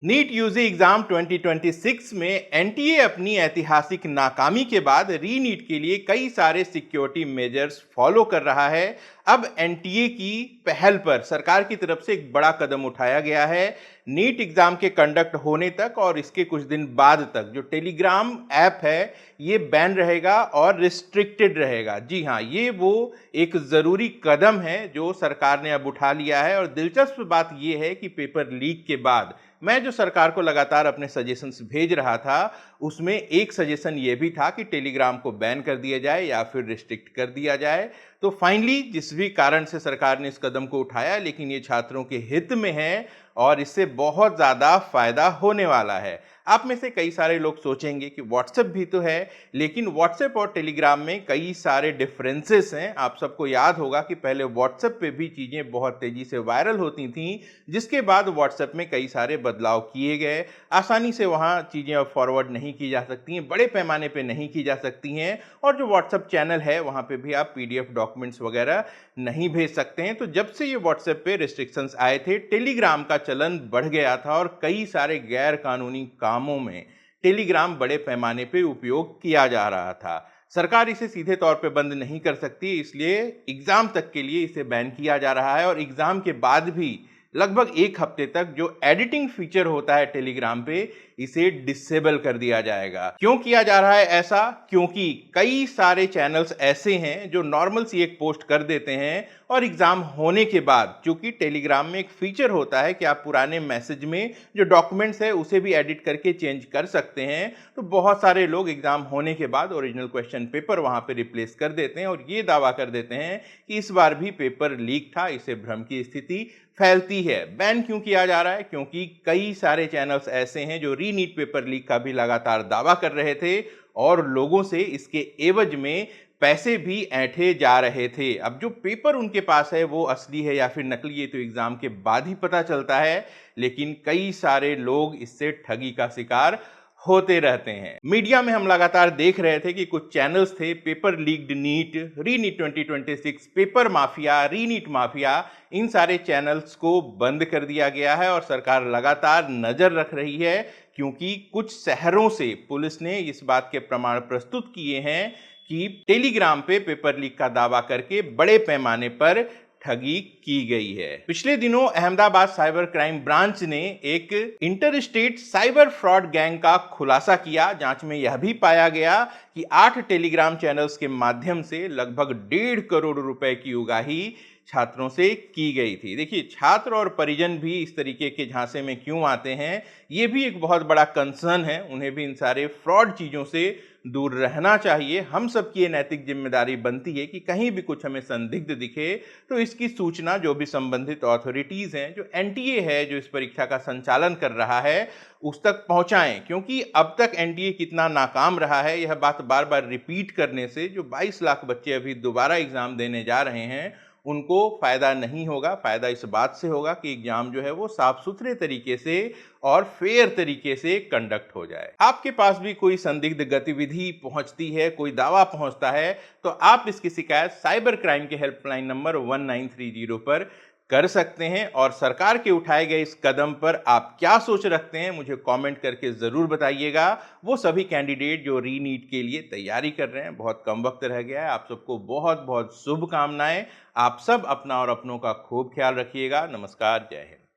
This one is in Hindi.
नीट यूजी एग्जाम 2026 में एनटीए अपनी ऐतिहासिक नाकामी के बाद री नीट के लिए कई सारे सिक्योरिटी मेजर्स फॉलो कर रहा है। अब एनटीए की पहल पर सरकार की तरफ से एक बड़ा कदम उठाया गया है। नीट एग्जाम के कंडक्ट होने तक और इसके कुछ दिन बाद तक जो टेलीग्राम ऐप है ये बैन रहेगा और रिस्ट्रिक्टेड रहेगा। जी हाँ, ये वो एक जरूरी कदम है जो सरकार ने अब उठा लिया है। और दिलचस्प बात यह है कि पेपर लीक के बाद मैं जो सरकार को लगातार अपने सजेशंस भेज रहा था उसमें एक सजेशन ये भी था कि टेलीग्राम को बैन कर दिया जाए या फिर रिस्ट्रिक्ट कर दिया जाए। तो फाइनली जिस भी कारण से सरकार ने इस कदम को उठाया, लेकिन ये छात्रों के हित में है और इससे बहुत ज़्यादा फायदा होने वाला है। आप में से कई सारे लोग सोचेंगे कि व्हाट्सएप भी तो है, लेकिन व्हाट्सएप और टेलीग्राम में कई सारे डिफरेंसेस हैं। आप सबको याद होगा कि पहले व्हाट्सएप पे भी चीज़ें बहुत तेज़ी से वायरल होती थीं, जिसके बाद व्हाट्सएप में कई सारे बदलाव किए गए। आसानी से वहाँ चीज़ें अब फॉरवर्ड नहीं की जा सकती हैं, बड़े पैमाने पे नहीं की जा सकती हैं। और जो व्हाट्सएप चैनल है वहाँ पे भी आप पीडीएफ डॉक्यूमेंट्स वगैरह नहीं भेज सकते हैं। तो जब से ये व्हाट्सएप पे रिस्ट्रिक्शंस आए थे, टेलीग्राम का चलन बढ़ गया था और कई सारे गैर कानूनी कामों में टेलीग्राम बड़े पैमाने पे उपयोग किया जा रहा था। सरकार इसे सीधे तौर पे बंद नहीं कर सकती, इसलिए एग्जाम तक के लिए इसे बैन किया जा रहा है। और एग्जाम के बाद भी लगभग एक हफ्ते तक जो एडिटिंग फीचर होता है टेलीग्राम पे, इसे डिसेबल कर दिया जाएगा। क्यों किया जा रहा है ऐसा? क्योंकि कई सारे चैनल्स ऐसे हैं जो नॉर्मल सी एक पोस्ट कर देते हैं और एग्जाम होने के बाद, चूंकि टेलीग्राम में एक फीचर होता है कि आप पुराने मैसेज में जो डॉक्यूमेंट्स है उसे भी एडिट करके चेंज कर सकते हैं, तो बहुत सारे लोग एग्जाम होने के बाद ओरिजिनल क्वेश्चन पेपर वहां पे रिप्लेस कर देते हैं और ये दावा कर देते हैं कि इस बार भी पेपर लीक था। इससे भ्रम की स्थिति फैलती है। बैन क्यों किया जा रहा है? क्योंकि कई सारे चैनल्स ऐसे हैं जो री नीट पेपर लीक का भी लगातार दावा कर रहे थे और लोगों से इसके एवज में पैसे भी ऐंठे जा रहे थे। अब जो पेपर उनके पास है वो असली है या फिर नकली, ये तो एग्जाम के बाद ही पता चलता है, लेकिन कई सारे लोग इससे ठगी का शिकार होते रहते हैं। मीडिया में हम लगातार देख रहे थे कि कुछ चैनल्स थे, पेपर लीक्ड नीट, री नीट 2026, पेपर माफिया, री नीट माफिया, इन सारे चैनल्स को बंद कर दिया गया है और सरकार लगातार नजर रख रही है। क्योंकि कुछ शहरों से पुलिस ने इस बात के प्रमाण प्रस्तुत किए हैं कि टेलीग्राम पे पेपर लीक का दावा करके बड़े पैमाने पर ठगी की गई है। पिछले दिनों अहमदाबाद साइबर क्राइम ब्रांच ने एक inter state cyber fraud gang का खुलासा किया। जांच में यह भी पाया गया कि 8 टेलीग्राम चैनल्स के माध्यम से लगभग 1.5 करोड़ रुपए की उगाही छात्रों से की गई थी। देखिए, छात्र और परिजन भी इस तरीके के झांसे में क्यों आते हैं, ये भी एक बहुत बड़ा कंसर्न है। उन्हें भी इन सारे फ्रॉड चीजों से दूर रहना चाहिए। हम सबकी ये नैतिक जिम्मेदारी बनती है कि कहीं भी कुछ हमें संदिग्ध दिखे तो इसकी सूचना जो भी संबंधित अथॉरिटीज हैं, जो एनटीए है जो इस परीक्षा का संचालन कर रहा है, उस तक पहुंचाएं। क्योंकि अब तक एनटीए कितना नाकाम रहा है, यह बात बार बार रिपीट करने से जो 22 लाख बच्चे अभी दोबारा एग्जाम देने जा रहे हैं उनको फायदा नहीं होगा। फायदा इस बात से होगा कि एग्जाम जो है वो साफ सुथरे तरीके से और फेयर तरीके से कंडक्ट हो जाए। आपके पास भी कोई संदिग्ध गतिविधि पहुंचती है, कोई दावा पहुंचता है, तो आप इसकी शिकायत साइबर क्राइम के हेल्पलाइन नंबर 1930 पर कर सकते हैं। और सरकार के उठाए गए इस कदम पर आप क्या सोच रखते हैं, मुझे कमेंट करके जरूर बताइएगा। वो सभी कैंडिडेट जो री नीट के लिए तैयारी कर रहे हैं, बहुत कम वक्त रह गया है, आप सबको बहुत बहुत शुभकामनाएं। आप सब अपना और अपनों का खूब ख्याल रखिएगा। नमस्कार, जय हिंद।